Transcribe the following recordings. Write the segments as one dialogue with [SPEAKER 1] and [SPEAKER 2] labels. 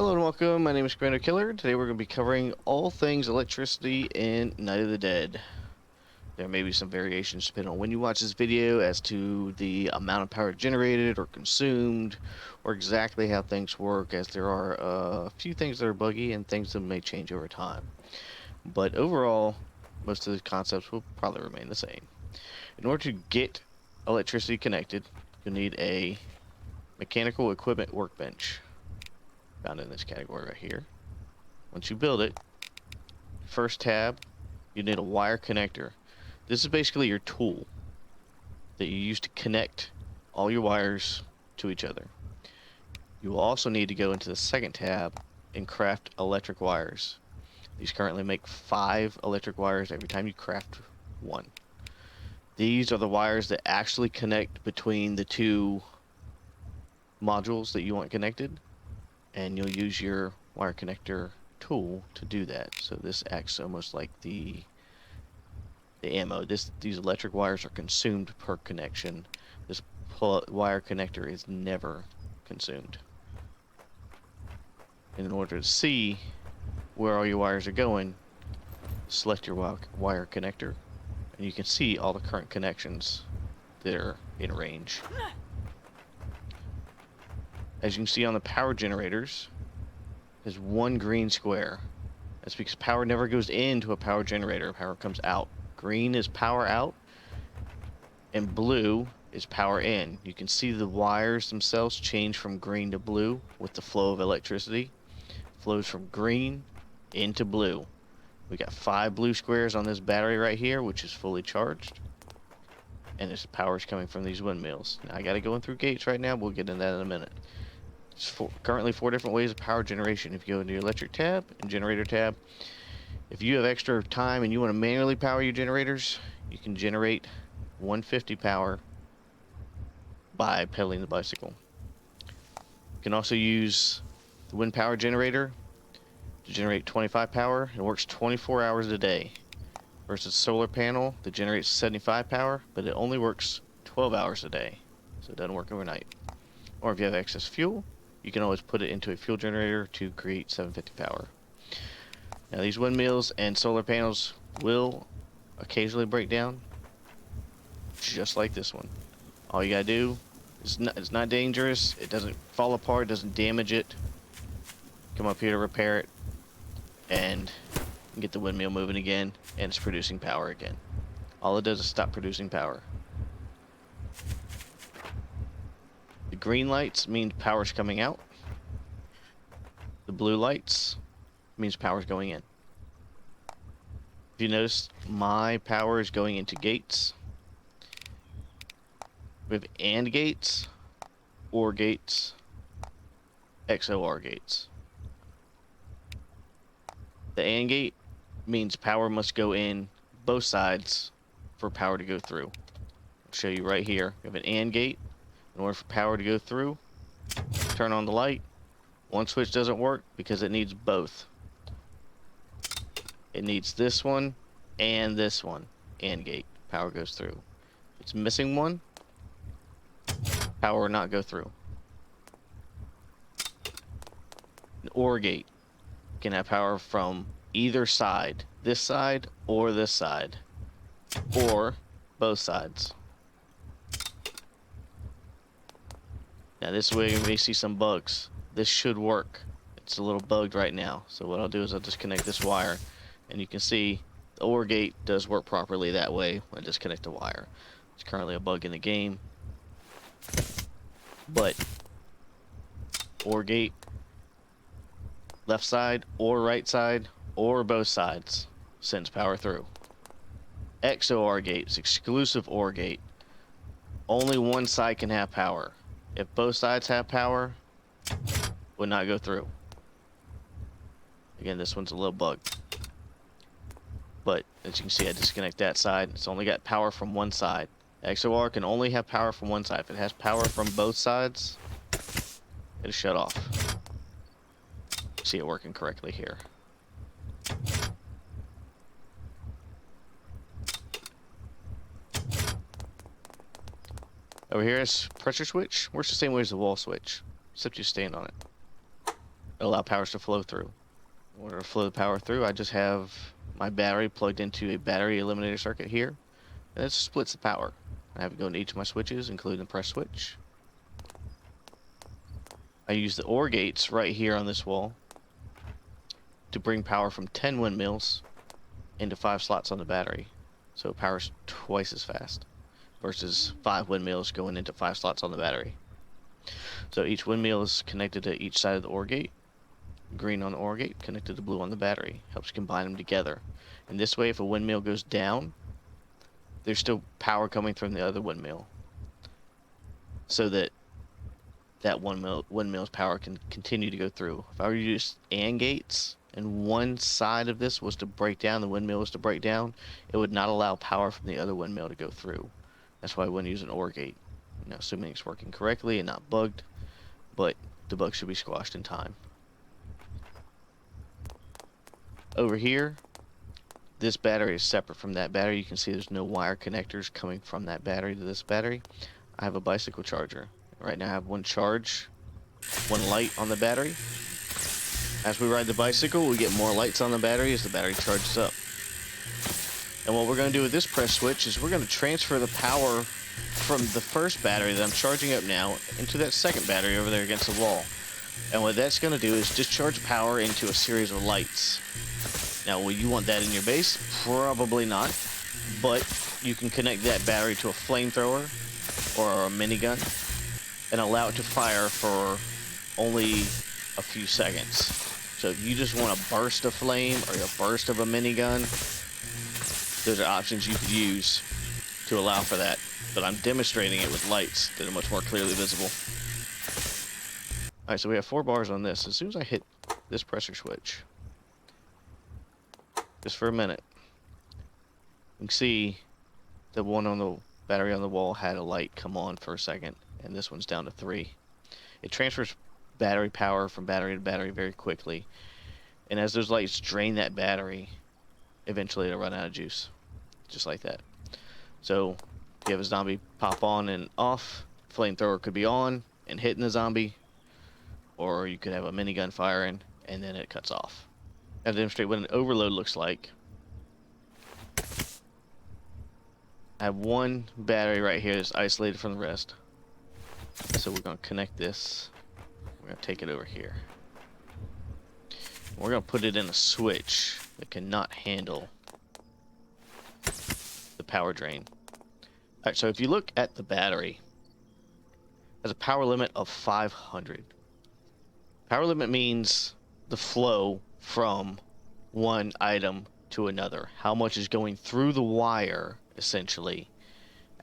[SPEAKER 1] Hello and welcome. My name is Commando Killer. Today we're going to be covering all things electricity in Night of the Dead. There may be some variations depending on when you watch this video as to the amount of power generated or consumed, or exactly how things work, as there are a few things that are buggy and things that may change over time. But overall, most of the concepts will probably remain the same. In order to get electricity connected, you'll need a mechanical equipment workbench, found in this category right here. Once you build it, first tab, you need a wire connector. This is basically your tool that you use to connect all your wires to each other. You will also need to go into the second tab and craft electric wires. These currently make 5 electric wires every time you craft one. These are the wires that actually connect between the two modules that you want connected, and you'll use your wire connector tool to do that. So this acts almost like the ammo. These electric wires are consumed per connection. This wire connector is never consumed. And in order to see where all your wires are going, select your wire connector, and you can see all the current connections that are in range. As you can see on the power generators, there's one green square. That's because power never goes into a power generator. Power comes out. Green is power out, and blue is power in. You can see the wires themselves change from green to blue with the flow of electricity. It flows from green into blue. We got 5 blue squares on this battery right here, which is fully charged, and this power is coming from these windmills. Now, I got to go in through gates right now. We'll get into that in a minute. Currently 4 different ways of power generation. If you go into your electric tab and generator tab, if you have extra time and you want to manually power your generators, you can generate 150 power by pedaling the bicycle. You can also use the wind power generator to generate 25 power. It works 24 hours a day, versus solar panel that generates 75 power, but it only works 12 hours a day, so it doesn't work overnight. Or if you have excess fuel, you can always put it into a fuel generator to create 750 power. Now, these windmills and solar panels will occasionally break down, just like this one. All you gotta do is it's not dangerous. It doesn't fall apart, doesn't damage it. Come up here to repair it, and get the windmill moving again, and it's producing power again. All it does is stop producing power. The green lights mean power's coming out. The blue lights means power's going in. If you notice, my power is going into gates. We have AND gates, OR gates, XOR gates. The AND gate means power must go in both sides for power to go through. I'll show you right here. We have an AND gate. In order for power to go through, turn on the light. One switch doesn't work because it needs both. It needs this one and this one. AND gate. Power goes through. If it's missing one, power will not go through. An OR gate can have power from either side. This side or this side. Or both sides. Now this way you may see some bugs. This should work. It's a little bugged right now. So what I'll do is I'll disconnect this wire, and you can see the OR gate does work properly that way when I disconnect the wire. It's currently a bug in the game, but OR gate, left side or right side or both sides, sends power through. XOR gate is exclusive OR gate. Only one side can have power. If both sides have power, it would not go through. Again, this one's a little bugged. But as you can see, I disconnect that side. It's only got power from one side. XOR can only have power from one side. If it has power from both sides, it'll shut off. See it working correctly here. Over here is pressure switch. Works the same way as the wall switch, except you stand on it. allow powers to flow through. In order to flow the power through, I just have my battery plugged into a battery eliminator circuit here, and it splits the power. I have it go into each of my switches, including the press switch. I use the OR gates right here on this wall to bring power from 10 windmills into 5 slots on the battery, so it powers twice as fast versus 5 windmills going into 5 slots on the battery. So each windmill is connected to each side of the OR gate. Green on the OR gate connected to blue on the battery. Helps combine them together. And this way, if a windmill goes down, there's still power coming from the other windmill, so that windmill's power can continue to go through. If I were to use AND gates and one side of this was to break down, the windmill was to break down, it would not allow power from the other windmill to go through. That's why I wouldn't use an OR gate. You know, assuming it's working correctly and not bugged, but the bug should be squashed in time. Over here, this battery is separate from that battery. You can see there's no wire connectors coming from that battery to this battery. I have a bicycle charger. Right now I have one charge, one light on the battery. As we ride the bicycle, we get more lights on the battery as the battery charges up. And what we're going to do with this press switch is we're going to transfer the power from the first battery that I'm charging up now into that second battery over there against the wall. And what that's going to do is discharge power into a series of lights. Now, will you want that in your base? Probably not. But you can connect that battery to a flamethrower or a minigun and allow it to fire for only a few seconds. So if you just want a burst of flame or a burst of a minigun, those are options you could use to allow for that. But I'm demonstrating it with lights that are much more clearly visible. Alright, so we have 4 bars on this. As soon as I hit this pressure switch, just for a minute, you can see the one on the battery on the wall had a light come on for a second, and this one's down to 3. It transfers battery power from battery to battery very quickly, and as those lights drain that battery, eventually it'll run out of juice, just like that. So if you have a zombie pop on and off, flamethrower could be on and hitting the zombie, or you could have a minigun firing and then it cuts off. I'll demonstrate what an overload looks like. I have one battery right here that's isolated from the rest. So we're going to connect this. We're going to take it over here. We're going to put it in a switch that cannot handle the power drain. Alright, so if you look at the battery, it has a power limit of 500. Power limit means the flow from one item to another. How much is going through the wire, essentially,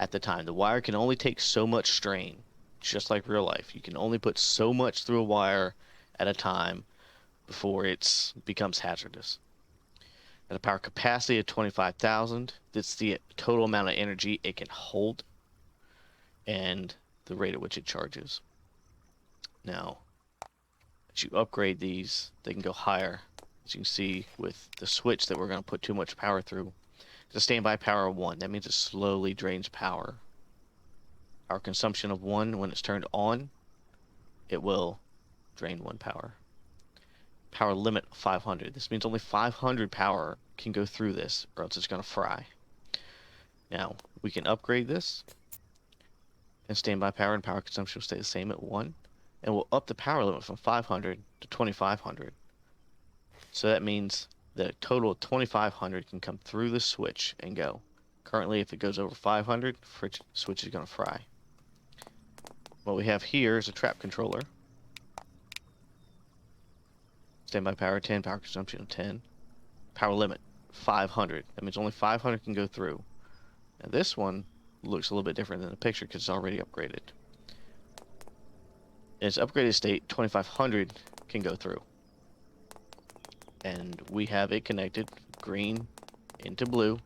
[SPEAKER 1] at the time. The wire can only take so much strain, just like real life. You can only put so much through a wire at a time before it becomes hazardous. At a power capacity of 25,000, that's the total amount of energy it can hold and the rate at which it charges. Now, as you upgrade these, they can go higher. As you can see with the switch that we're going to put too much power through. It's a standby power of 1. That means it slowly drains power. Our consumption of 1, when it's turned on, it will drain 1 power. Power limit of 500. This means only 500 power can go through this, or else it's going to fry. Now, we can upgrade this, and standby power and power consumption will stay the same at 1. And we'll up the power limit from 500 to 2500. So that means that a total of 2500 can come through the switch and go. Currently, if it goes over 500, the switch is going to fry. What we have here is a trap controller. Standby power 10, power consumption of 10. Power limit 500. That means only 500 can go through. Now this one looks a little bit different than the picture because it's already upgraded. In its upgraded state, 2500 can go through. And we have it connected, green into blue,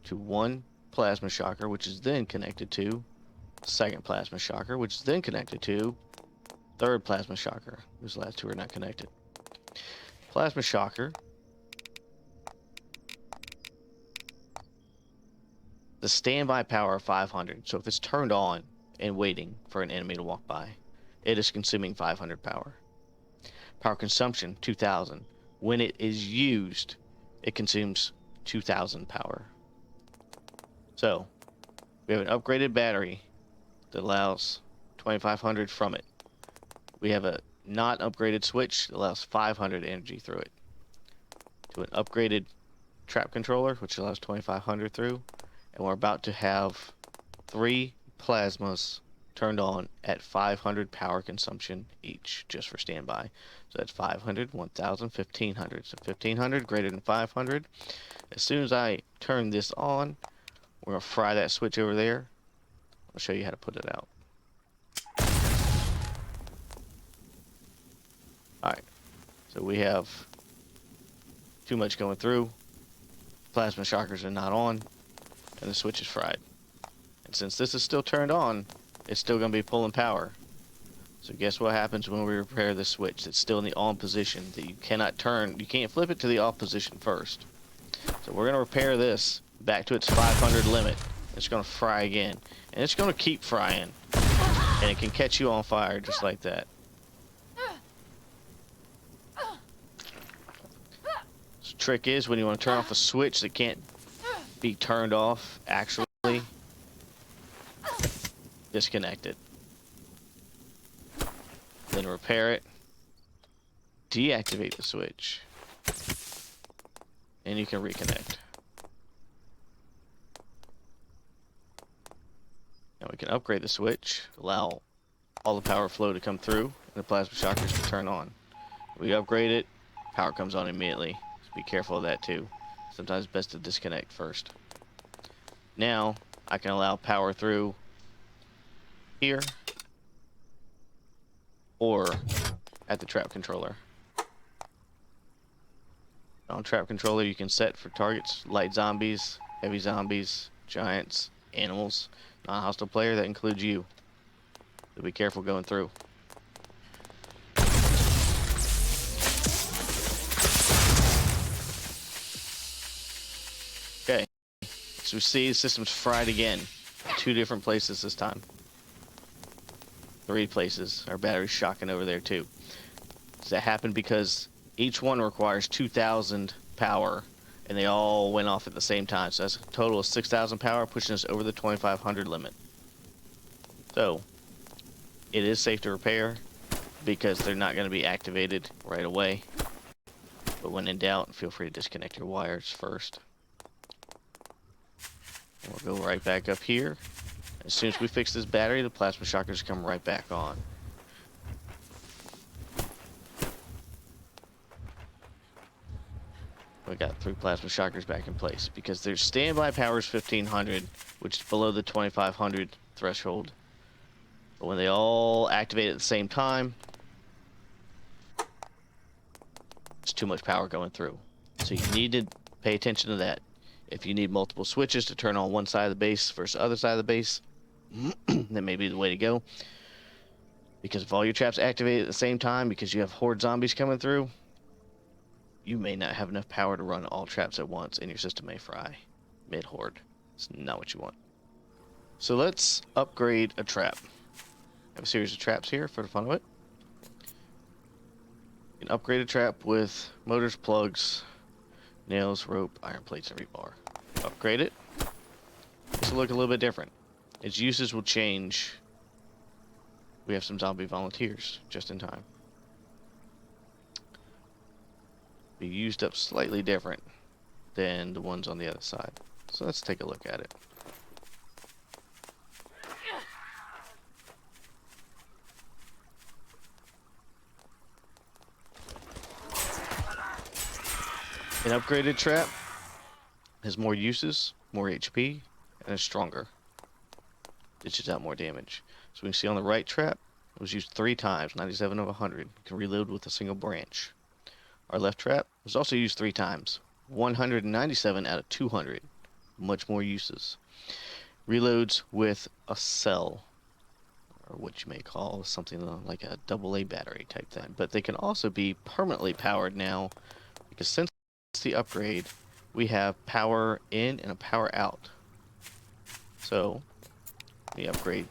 [SPEAKER 1] to one plasma shocker, which is then connected to second plasma shocker, which is then connected to third plasma shocker. Those last two are not connected. Plasma shocker. The standby power of 500. So if it's turned on and waiting for an enemy to walk by, it is consuming 500 power. Power consumption, 2,000. When it is used, it consumes 2,000 power. So, we have an upgraded battery that allows 2,500 from it. We have a not upgraded switch that allows 500 energy through it. To an upgraded trap controller, which allows 2,500 through. And we're about to have 3 plasmas turned on at 500 power consumption each, just for standby. So that's 500, 1,000, 1,500. So 1,500 greater than 500. As soon as I turn this on, we're going to fry that switch over there. I'll show you how to put it out. Alright, so we have too much going through. Plasma shockers are not on, and the switch is fried. And since this is still turned on, it's still going to be pulling power. So guess what happens when we repair the switch? It's still in the on position that you cannot turn. You can't flip it to the off position first. So we're going to repair this back to its 500 limit. It's going to fry again. And it's going to keep frying. And it can catch you on fire just like that. So the trick is when you want to turn off a switch that can't be turned off, actually disconnect it. Then repair it. Deactivate the switch. And you can reconnect. Now we can upgrade the switch, allow all the power flow to come through, and the plasma shockers to turn on. We upgrade it, power comes on immediately. So be careful of that too. Sometimes it's best to disconnect first. Now I can allow power through here or at the trap controller. On trap controller you can set for targets: light zombies, heavy zombies, giants, animals, non-hostile player. That includes you. So be careful going through. Okay, so we see the system's fried again. 2 different places this time. 3 places. Our battery's shocking over there too. Does that happen because each one requires 2,000 power, and they all went off at the same time. So that's a total of 6,000 power, pushing us over the 2,500 limit. So it is safe to repair because they're not going to be activated right away. But when in doubt, feel free to disconnect your wires first. And we'll go right back up here. As soon as we fix this battery, the plasma shockers come right back on. We got 3 plasma shockers back in place because their standby power is 1,500, which is below the 2,500 threshold. But when they all activate at the same time, it's too much power going through. So you need to pay attention to that. If you need multiple switches to turn on one side of the base versus the other side of the base, that may be the way to go. Because if all your traps activate at the same time, because you have horde zombies coming through, you may not have enough power to run all traps at once, and your system may fry mid-horde. It's not what you want. So let's upgrade a trap. I have a series of traps here for the fun of it. You can upgrade a trap with motors, plugs, nails, rope, iron plates, and rebar. Upgrade it. This will look a little bit different. Its uses will change. We have some zombie volunteers just in time. Be used up slightly different than the ones on the other side. So let's take a look at it. An upgraded trap has more uses, more HP, and is stronger. Dishes out more damage. So we can see on the right trap, it was used 3 times, 97 of 100. You can reload with a single branch. Our left trap was also used 3 times, 197 out of 200. Much more uses. Reloads with a cell, or what you may call something like a AA battery type thing. But they can also be permanently powered now, because since the upgrade, we have power in and a power out. So we upgrade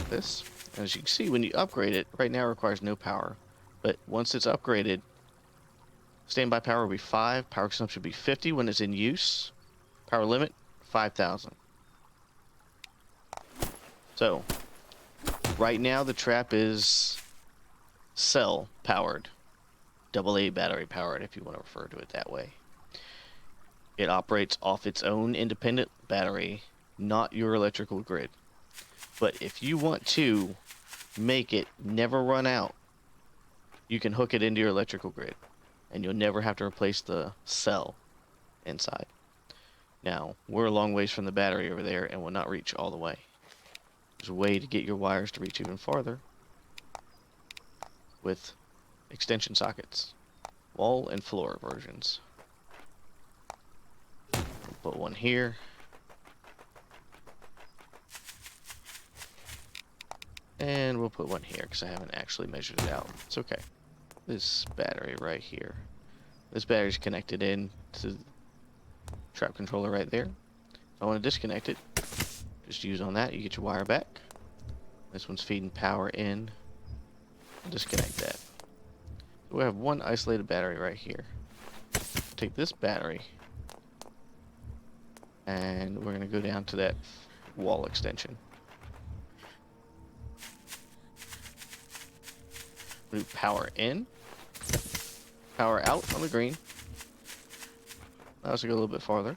[SPEAKER 1] this. As you can see, when you upgrade it, right now it requires no power. But once it's upgraded, standby power will be 5, power consumption will be 50 when it's in use, power limit 5,000. So, right now the trap is cell powered, AA battery powered if you want to refer to it that way. It operates off its own independent battery, not your electrical grid. But if you want to make it never run out, you can hook it into your electrical grid, and you'll never have to replace the cell inside. Now, we're a long ways from the battery over there and will not reach all the way. There's a way to get your wires to reach even farther with extension sockets, wall and floor versions. We'll put one here. And we'll put one here because I haven't actually measured it out. It's okay. This battery right here. This battery's connected in to the trap controller right there. If I want to disconnect it, just use on that. You get your wire back. This one's feeding power in. Disconnect that. So we have one isolated battery right here. Take this battery and we're going to go down to that wall extension. Do power in, power out on the green. Let's go a little bit farther.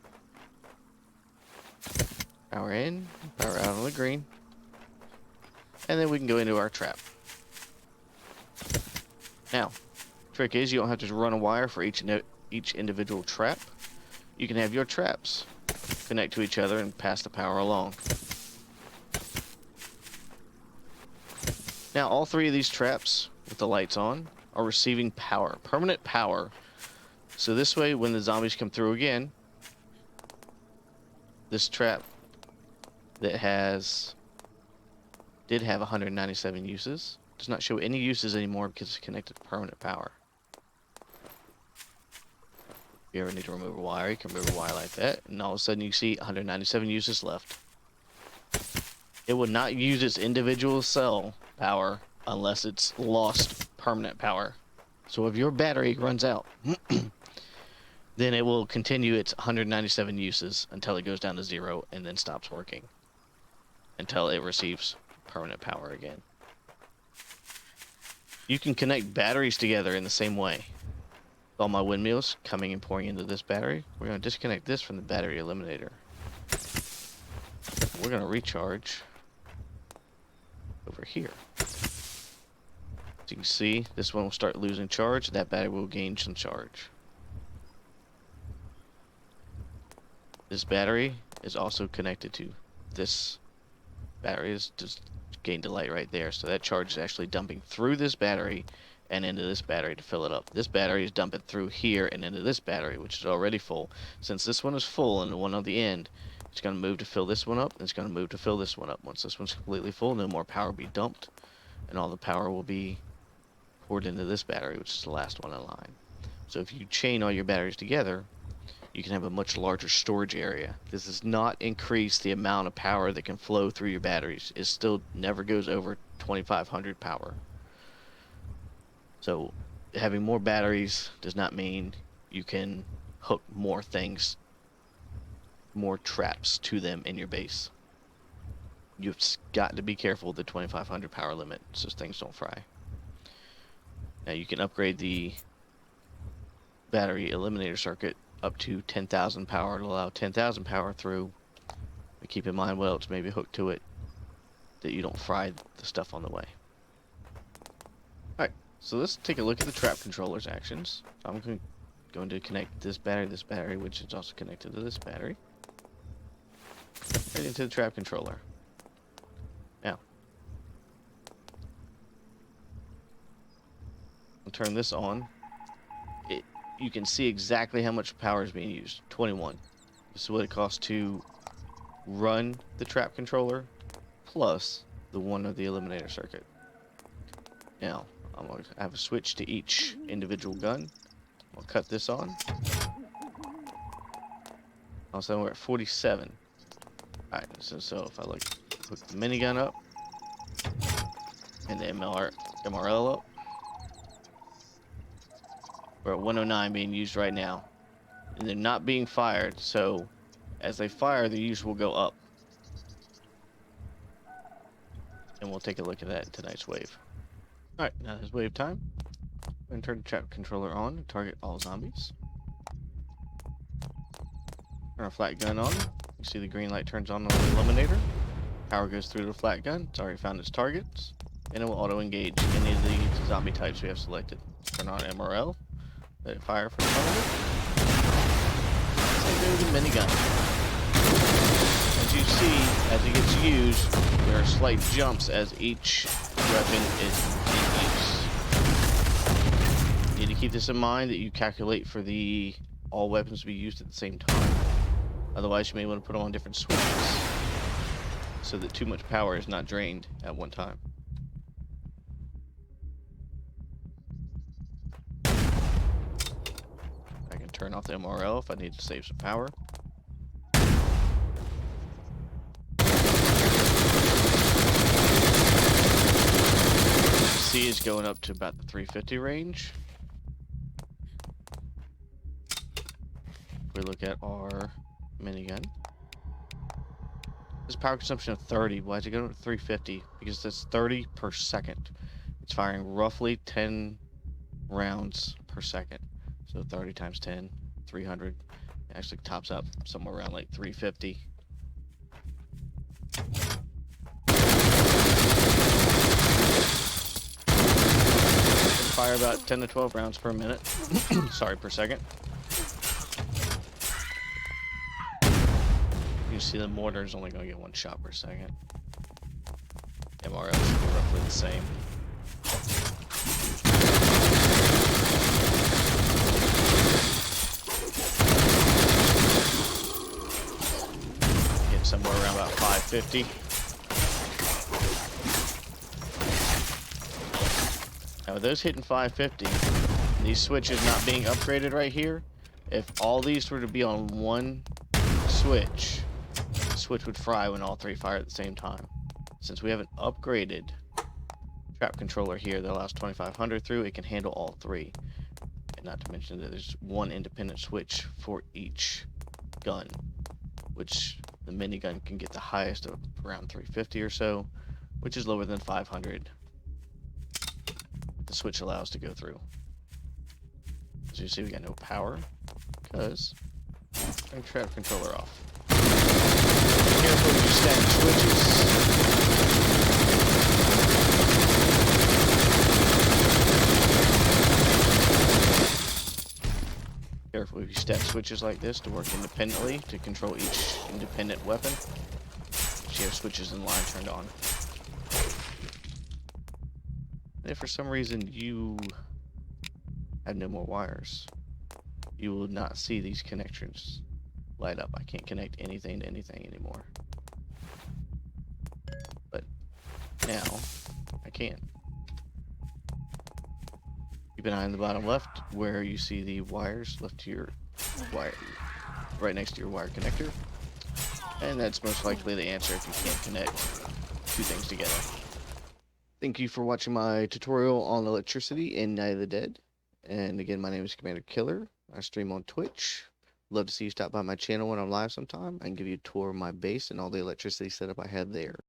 [SPEAKER 1] Power in, power out on the green. And then we can go into our trap. Now, trick is you don't have to run a wire for each individual trap. You can have your traps connect to each other and pass the power along. Now, all three of these traps with the lights on are receiving power, permanent power. So this way, when the zombies come through again, this trap that did have 197 uses does not show any uses anymore because it's connected to permanent power. If you ever need to remove a wire, you can remove a wire like that, and all of a sudden you see 197 uses left. It will not use its individual cell power unless it's lost permanent power. So if your battery runs out, then it will continue its 197 uses until it goes down to 0 and then stops working until it receives permanent power again. You can connect batteries together in the same way. All my windmills coming and pouring into this battery. We're going to disconnect this from the battery eliminator. We're going to recharge over here. As you can see, this one will start losing charge. That battery will gain some charge. This battery is also connected to this battery. Is just gained a light right there. So that charge is actually dumping through this battery and into this battery to fill it up. This battery is dumping through here and into this battery, which is already full. Since this one is full and the one on the end, it's going to move to fill this one up, and it's going to move to fill this one up. Once this one's completely full, no more power will be dumped, and all the power will be poured into this battery, which is the last one in line. So if you chain all your batteries together, you can have a much larger storage area. This does not increase the amount of power that can flow through your batteries. It still never goes over 2500 power. So having more batteries does not mean you can hook more things, more traps to them in your base. You've got to be careful of the 2500 power limit so things don't fry. Now you can upgrade the battery eliminator circuit up to 10,000 power to allow 10,000 power through. But keep in mind what else may be hooked to it, that you don't fry the stuff on the way. Alright, so let's take a look at the trap controller's actions. I'm going to connect this battery, which is also connected to this battery, right into the trap controller. Now, I'll turn this on. You can see exactly how much power is being used. 21. This is what it costs to run the trap controller plus the one of the eliminator circuit. Now, I'm going to have a switch to each individual gun. I'll cut this on. All of a sudden we're at 47. Alright, so if I hook the minigun up and the MRL up, We're at 109 being used right now. And they're not being fired, so as they fire, the use will go up. And we'll take a look at that in tonight's wave. Alright, now it's wave time. I'm going to turn the trap controller on and target all zombies. Turn our flat gun on. You see the green light turns on the eliminator. Power goes through the flat gun. It's already found its targets. And it will auto-engage any of the zombie types we have selected. Turn on MRL. Let it fire for the fun of it. Let's go to the minigun. As you see, as it gets used, there are slight jumps as each weapon is in use. You need to keep this in mind that you calculate for all weapons to be used at the same time. Otherwise, you may want to put them on different switches so that too much power is not drained at one time. I can turn off the MRL if I need to save some power. C is going up to about the 350 range. If we look at our minigun, this power consumption of 30. Why is it going to 350? Because that's 30 per second. It's firing roughly 10 rounds per second. So 30 times 10, 300. It actually tops up somewhere around like 350. Fire about 10 to 12 rounds per minute. Sorry, per second. You see the mortar is only going to get one shot per second. MRL should be roughly the same. Get somewhere around about 550. Now with those hitting 550, these switches not being upgraded right here, if all these were to be on one switch, the switch would fry when all three fire at the same time. Since we have an upgraded trap controller here that allows 2500 through, it can handle all three. And not to mention that there's one independent switch for each gun, which the minigun can get the highest of around 350 or so, which is lower than 500. The switch allows to go through. As you see, we got no power because I trap controller off. Be careful when you stack switches. Careful if you stack switches like this to work independently to control each independent weapon. So you have switches in line turned on. And if for some reason you have no more wires, you will not see these connections light up. I can't connect anything to anything anymore. But now I can. Keep an eye on the bottom left where you see the wires left to your wire, right next to your wire connector. And that's most likely the answer if you can't connect two things together. Thank you for watching my tutorial on electricity in Night of the Dead. And again, my name is Commando Killer. I stream on Twitch. Love to see you stop by my channel when I'm live sometime. I can give you a tour of my base and all the electricity setup I have there.